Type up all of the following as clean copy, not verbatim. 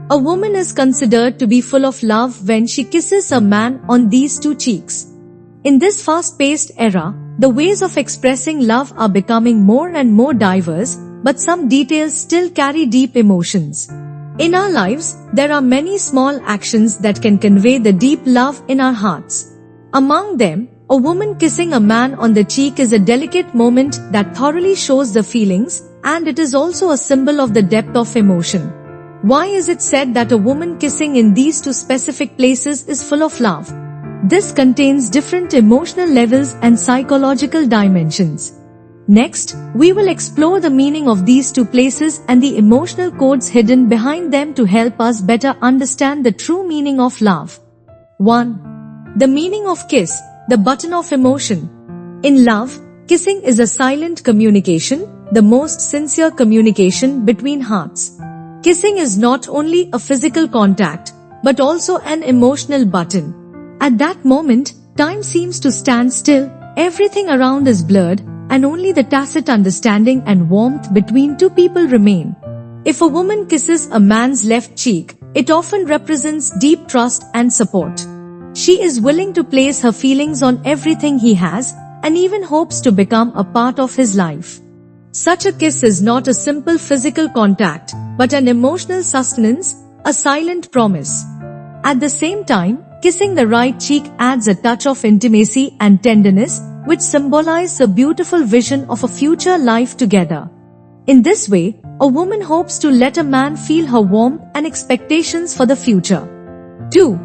A woman is considered to be full of love when she kisses a man on these two cheeks. In this fast-paced era, the ways of expressing love are becoming more and more diverse, but some details still carry deep emotions. In our lives, there are many small actions that can convey the deep love in our hearts. Among them, a woman kissing a man on the cheek is a delicate moment that thoroughly shows the feelings, and it is also a symbol of the depth of emotion. Why is it said that a woman kissing in these two specific places is full of love? This contains different emotional levels and psychological dimensions. Next, we will explore the meaning of these two places and the emotional codes hidden behind them to help us better understand the true meaning of love. 1. The meaning of kiss, the button of emotion. In love, kissing is a silent communication, the most sincere communication between hearts. Kissing is not only a physical contact, but also an emotional button. At that moment, time seems to stand still, everything around is blurred, and only the tacit understanding and warmth between two people remain. If a woman kisses a man's left cheek, it often represents deep trust and support. She is willing to place her feelings on everything he has, and even hopes to become a part of his life. Such a kiss is not a simple physical contact, but an emotional sustenance, a silent promise. At the same time, kissing the right cheek adds a touch of intimacy and tenderness, which symbolize a beautiful vision of a future life together. In this way, a woman hopes to let a man feel her warmth and expectations for the future. 2.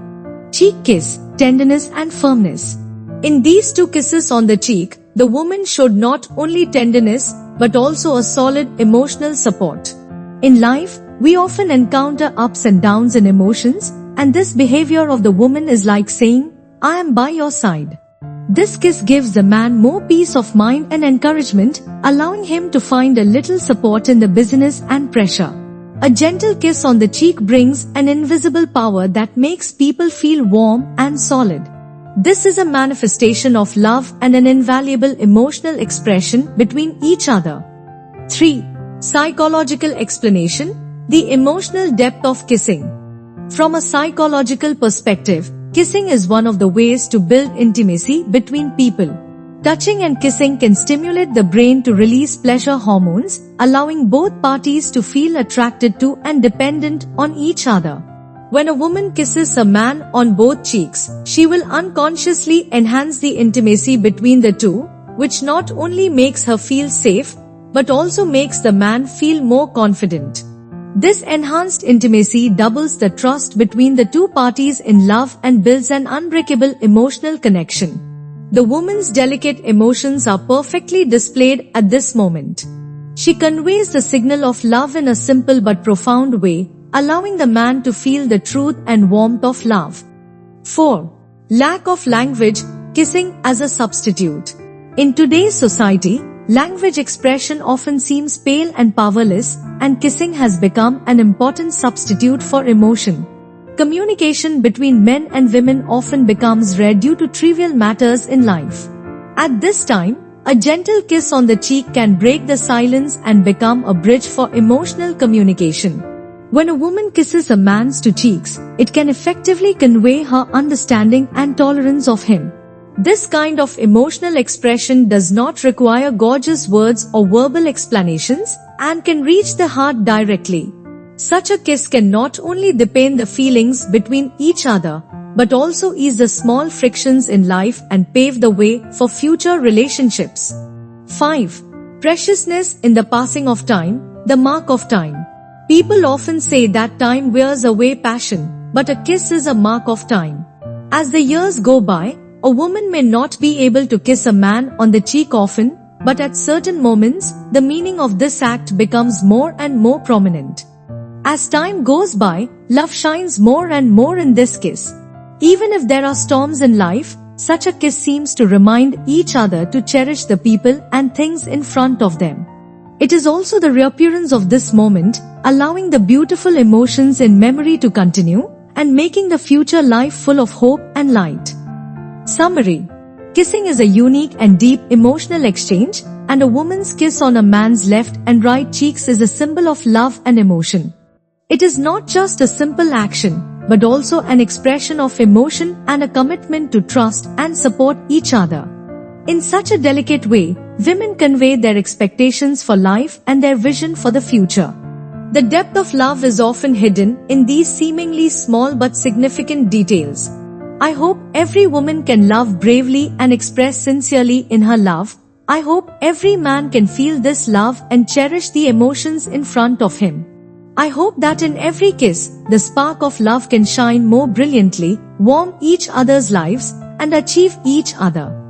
Cheek kiss, tenderness and firmness. In these two kisses on the cheek, the woman showed not only tenderness, but also a solid emotional support. In life, we often encounter ups and downs in emotions, and this behavior of the woman is like saying, "I am by your side." This kiss gives the man more peace of mind and encouragement, allowing him to find a little support in the busyness and pressure. A gentle kiss on the cheek brings an invisible power that makes people feel warm and solid. This is a manifestation of love and an invaluable emotional expression between each other. 3. Psychological explanation, the emotional depth of kissing. From a psychological perspective, kissing is one of the ways to build intimacy between people. Touching and kissing can stimulate the brain to release pleasure hormones, allowing both parties to feel attracted to and dependent on each other. When a woman kisses a man on both cheeks, she will unconsciously enhance the intimacy between the two, which not only makes her feel safe, but also makes the man feel more confident. This enhanced intimacy doubles the trust between the two parties in love and builds an unbreakable emotional connection. The woman's delicate emotions are perfectly displayed at this moment. She conveys the signal of love in a simple but profound way, allowing the man to feel the truth and warmth of love. 4. Lack of language, kissing as a substitute. In today's society, language expression often seems pale and powerless, and kissing has become an important substitute for emotion. Communication between men and women often becomes rare due to trivial matters in life. At this time, a gentle kiss on the cheek can break the silence and become a bridge for emotional communication. When a woman kisses a man's two cheeks, it can effectively convey her understanding and tolerance of him. This kind of emotional expression does not require gorgeous words or verbal explanations, and can reach the heart directly. Such a kiss can not only deepen the feelings between each other, but also ease the small frictions in life and pave the way for future relationships. 5. Preciousness in the passing of time, the mark of time. People often say that time wears away passion, but a kiss is a mark of time. As the years go by, a woman may not be able to kiss a man on the cheek often, but at certain moments, the meaning of this act becomes more and more prominent. As time goes by, love shines more and more in this kiss. Even if there are storms in life, such a kiss seems to remind each other to cherish the people and things in front of them. It is also the reappearance of this moment, allowing the beautiful emotions in memory to continue, and making the future life full of hope and light. Summary. Kissing is a unique and deep emotional exchange, and a woman's kiss on a man's left and right cheeks is a symbol of love and emotion. It is not just a simple action, but also an expression of emotion and a commitment to trust and support each other. In such a delicate way, women convey their expectations for life and their vision for the future. The depth of love is often hidden in these seemingly small but significant details. I hope every woman can love bravely and express sincerely in her love. I hope every man can feel this love and cherish the emotions in front of him. I hope that in every kiss, the spark of love can shine more brilliantly, warm each other's lives, and achieve each other.